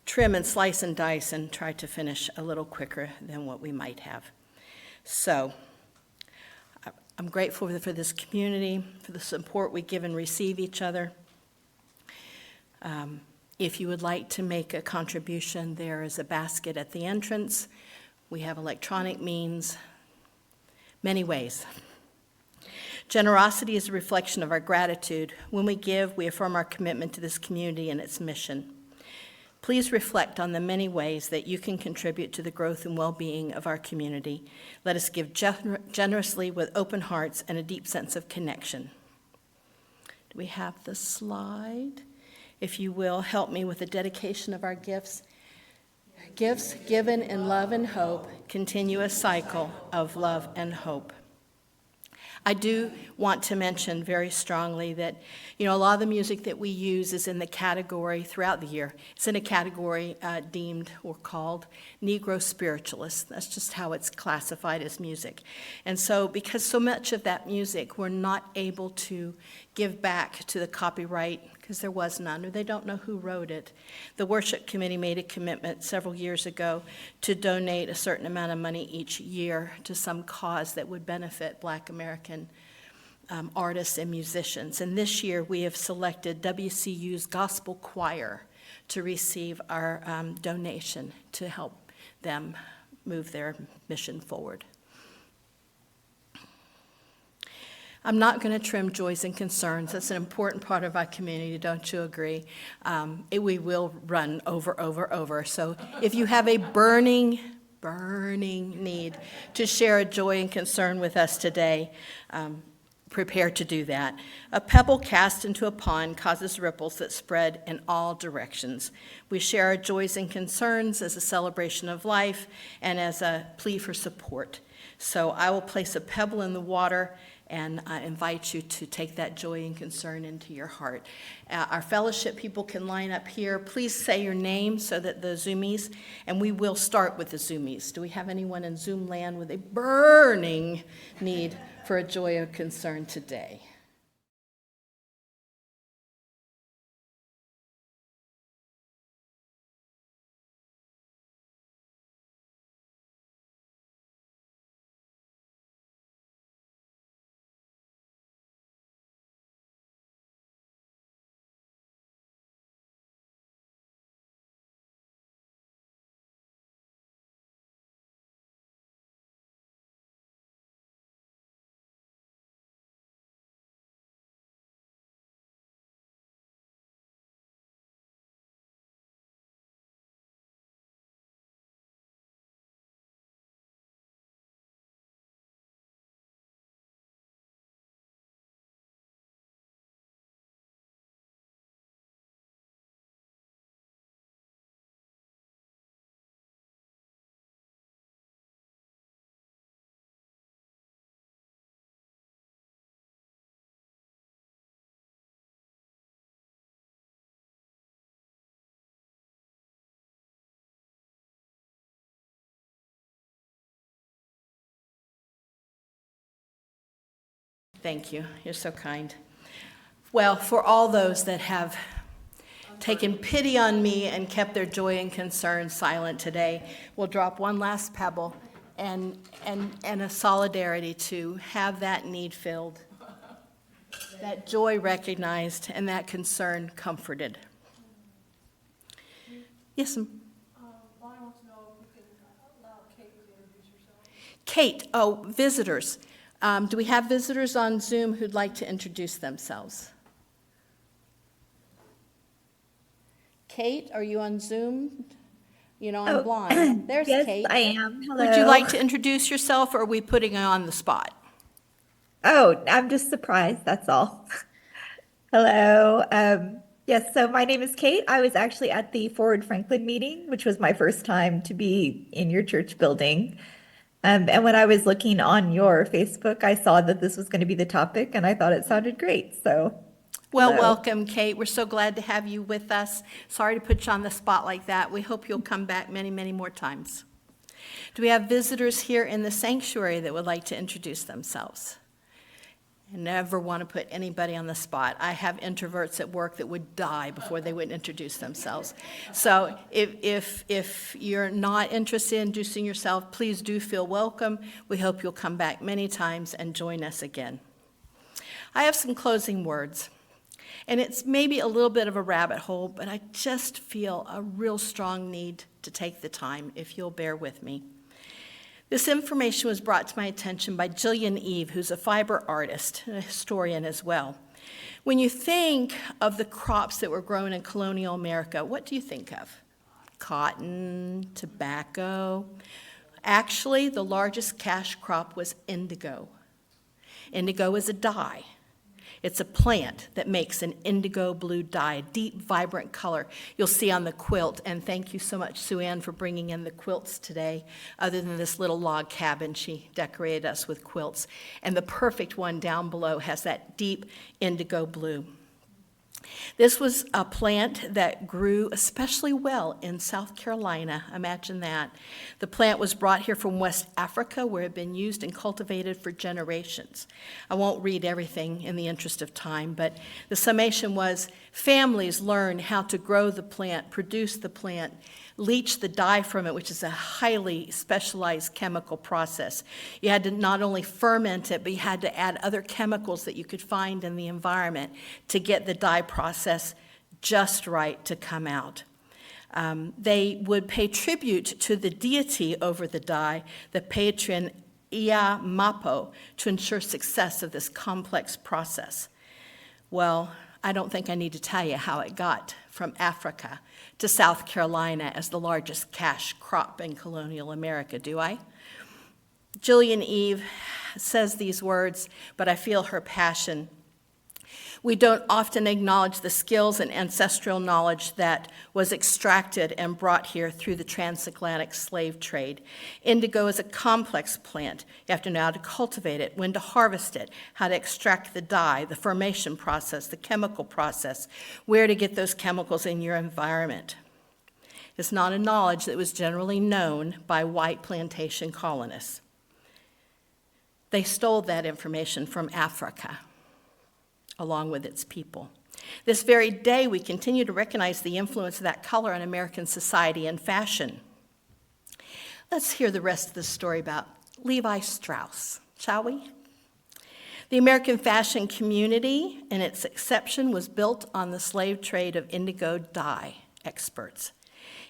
trim and slice and dice and try to finish a little quicker than what we might have. So I'm grateful for this community, for the support we give and receive each other. If you would like to make a contribution, there is a basket at the entrance. We have electronic means, many ways. Generosity is a reflection of our gratitude. When we give, we affirm our commitment to this community and its mission. Please reflect on the many ways that you can contribute to the growth and well-being of our community. Let us give generously with open hearts and a deep sense of connection. Do we have the slide? If you will, help me with the dedication of our gifts. Gifts given in love and hope, continuous cycle of love and hope. I do want to mention very strongly that, a lot of the music that we use is in the category throughout the year. It's in a category deemed or called Negro Spiritualist. That's just how it's classified as music. And so because so much of that music we're not able to give back to the copyright because there was none, or they don't know who wrote it. The worship committee made a commitment several years ago to donate a certain amount of money each year to some cause that would benefit Black American artists and musicians. And this year we have selected WCU's Gospel Choir to receive our donation to help them move their mission forward. I'm not going to trim joys and concerns. That's an important part of our community, don't you agree? We will run over. So if you have a burning need to share a joy and concern with us today, prepare to do that. A pebble cast into a pond causes ripples that spread in all directions. We share our joys and concerns as a celebration of life and as a plea for support. So I will place a pebble in the water and I invite you to take that joy and concern into your heart. Our fellowship people can line up here. Please say your name so that the Zoomies, and we will start with the Zoomies. Do we have anyone in Zoom land with a burning need for a joy or concern today? Thank you. You're so kind. Well, for all those that have taken pity on me and kept their joy and concern silent today, we'll drop one last pebble and a solidarity to have that need filled, that joy recognized, and that concern comforted. Yes, ma'am. Bonnie wants to know if we can allow Kate to introduce herself. Kate, oh, visitors. Do we have visitors on Zoom who'd like to introduce themselves? Kate, are you on Zoom? You know, I'm blind. There's Yes, Kate. I am. Hello. Would you like to introduce yourself, or are we putting you on the spot? Oh, I'm just surprised, that's all. Hello. Yes, so my name is Kate. I was actually at the Forward Franklin meeting, which was my first time to be in your church building. And when I was looking on your Facebook, I saw that this was going to be the topic, and I thought it sounded great. So, Well, hello. welcome, Kate. We're so glad to have you with us. Sorry to put you on the spot like that. We hope you'll come back many, many more times. Do we have visitors here in the sanctuary that would like to introduce themselves? I never want to put anybody on the spot. I have introverts at work that would die before they would introduce themselves. So if you're not interested in introducing yourself, please do feel welcome. We hope you'll come back many times and join us again. I have some closing words. And it's maybe a little bit of a rabbit hole, but I just feel a real strong need to take the time, if you'll bear with me. This information was brought to my attention by Jillian Eve, who's a fiber artist and a historian as well. When you think of the crops that were grown in colonial America, what do you think of? Cotton, tobacco. Actually, the largest cash crop was indigo. Indigo is a dye. It's a plant that makes an indigo blue dye, deep, vibrant color you'll see on the quilt. And thank you so much, Sue Ann, for bringing in the quilts today. Other than this little log cabin, she decorated us with quilts. And the perfect one down below has that deep indigo blue. This was a plant that grew especially well in South Carolina. Imagine that. The plant was brought here from West Africa, where it had been used and cultivated for generations. I won't read everything in the interest of time, but the summation was families learned how to grow the plant, produce the plant, leach the dye from it, which is a highly specialized chemical process. You had to not only ferment it, but you had to add other chemicals that you could find in the environment to get the dye process just right to come out. They would pay tribute to the deity over the dye, the patron Ia Mapo, to ensure success of this complex process. Well, I don't think I need to tell you how it got from Africa to South Carolina as the largest cash crop in colonial America, do I? Jillian Eve says these words, but I feel her passion. We don't often acknowledge the skills and ancestral knowledge that was extracted and brought here through the transatlantic slave trade. Indigo is a complex plant. You have to know how to cultivate it, when to harvest it, how to extract the dye, the formation process, the chemical process, where to get those chemicals in your environment. It's not a knowledge that was generally known by white plantation colonists. They stole that information from Africa, along with its people. This very day, we continue to recognize the influence of that color on American society and fashion. Let's hear the rest of the story about Levi Strauss, shall we? The American fashion community, in its inception, was built on the slave trade of indigo dye experts.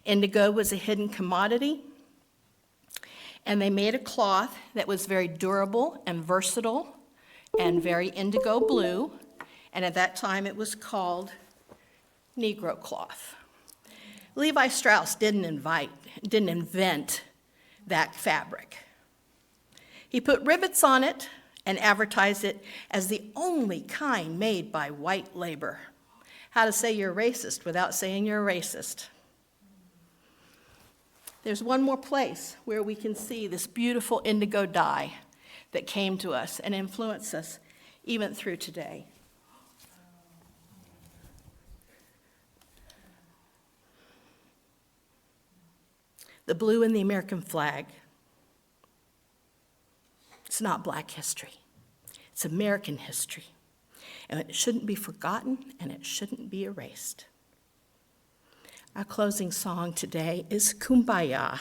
Indigo was a hidden commodity, and they made a cloth that was very durable and versatile and very indigo blue. And at that time, it was called Negro cloth. Levi Strauss didn't invent that fabric. He put rivets on it and advertised it as the only kind made by white labor. How to say you're racist without saying you're a racist. There's one more place where we can see this beautiful indigo dye that came to us and influenced us even through today. The blue in the American flag. It's not Black history. It's American history, and it shouldn't be forgotten, and it shouldn't be erased. Our closing song today is Kumbaya,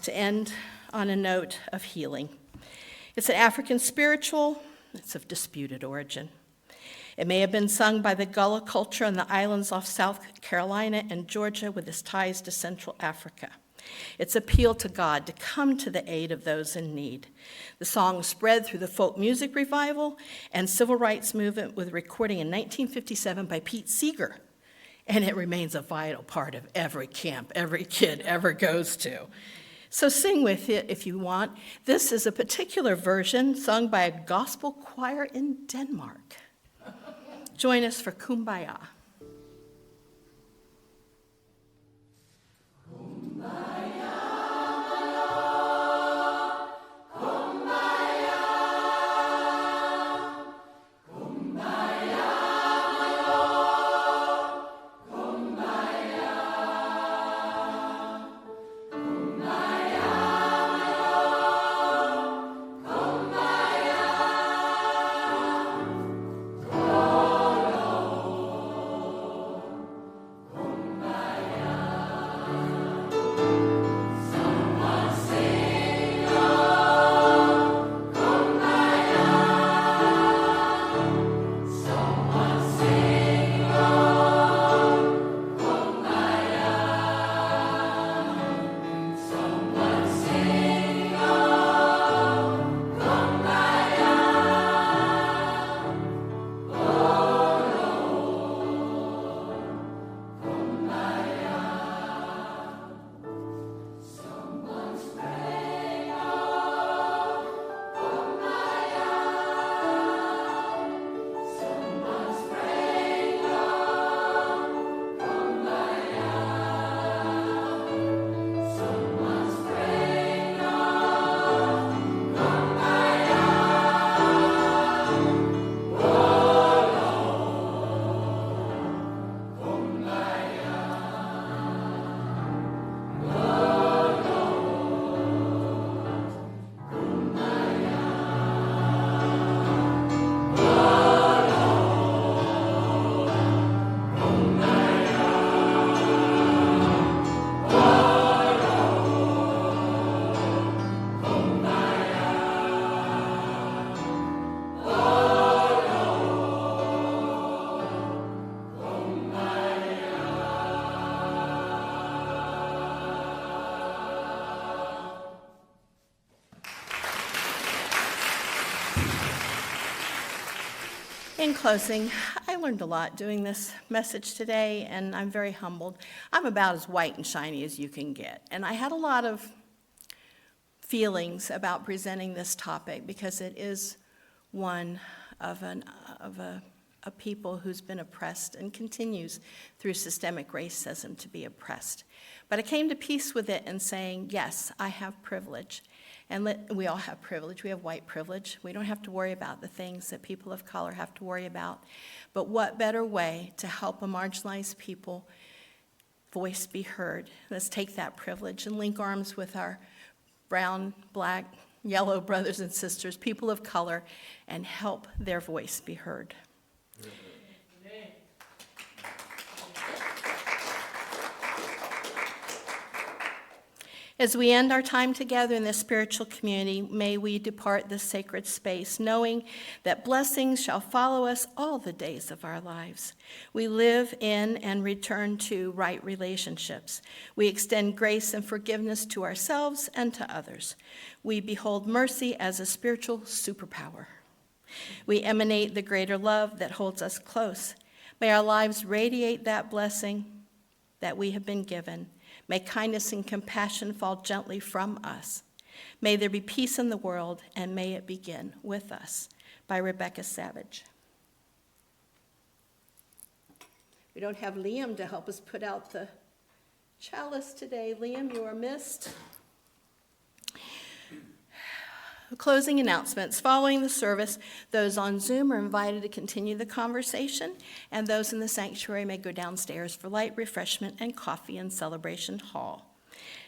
to end on a note of healing. It's an African spiritual. It's of disputed origin. It may have been sung by the Gullah culture on the islands off South Carolina and Georgia with its ties to Central Africa. Its appeal to God to come to the aid of those in need. The song spread through the folk music revival and civil rights movement with a recording in 1957 by Pete Seeger. And it remains a vital part of every camp every kid ever goes to. So sing with it if you want. This is a particular version sung by a gospel choir in Denmark. Join us for Kumbaya. In closing, I learned a lot doing this message today, and I'm very humbled. I'm about as white and shiny as you can get, and I had a lot of feelings about presenting this topic because it is one of a people who's been oppressed and continues through systemic racism to be oppressed. But I came to peace with it and saying, yes, I have privilege. And we all have privilege. We have white privilege. We don't have to worry about the things that people of color have to worry about. But what better way to help a marginalized people voice be heard? Let's take that privilege and link arms with our brown, black, yellow brothers and sisters, people of color, and help their voice be heard. As we end our time together in this spiritual community, may we depart this sacred space, knowing that blessings shall follow us all the days of our lives. We live in and return to right relationships. We extend grace and forgiveness to ourselves and to others. We behold mercy as a spiritual superpower. We emanate the greater love that holds us close. May our lives radiate that blessing that we have been given. May kindness and compassion fall gently from us. May there be peace in the world, and may it begin with us. By Rebecca Savage. We don't have Liam to help us put out the chalice today. Liam, you are missed. Closing announcements. Following the service, those on Zoom are invited to continue the conversation, and those in the sanctuary may go downstairs for light refreshment and coffee in Celebration Hall.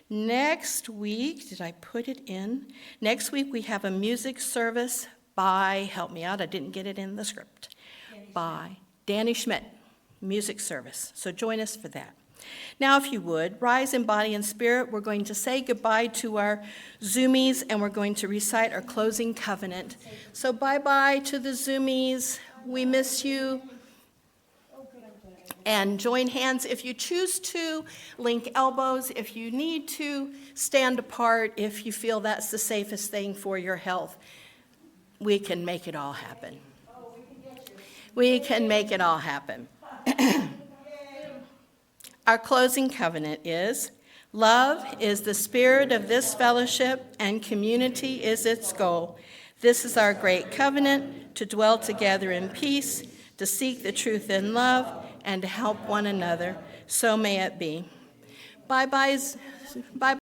Next week, did I put it in? Next week we have a music service by, help me out, I didn't get it in the script, by Danny Schmidt, music service. So join us for that. Now, if you would, rise in body and spirit. We're going to say goodbye to our Zoomies, and we're going to recite our closing covenant. So bye-bye to the Zoomies. We miss you. And join hands if you choose to, link elbows if you need to, stand apart if you feel that's the safest thing for your health. We can make it all happen. We can make it all happen. Our closing covenant is, love is the spirit of this fellowship and community is its goal. This is our great covenant, to dwell together in peace, to seek the truth in love, and to help one another. So may it be. Bye-bye.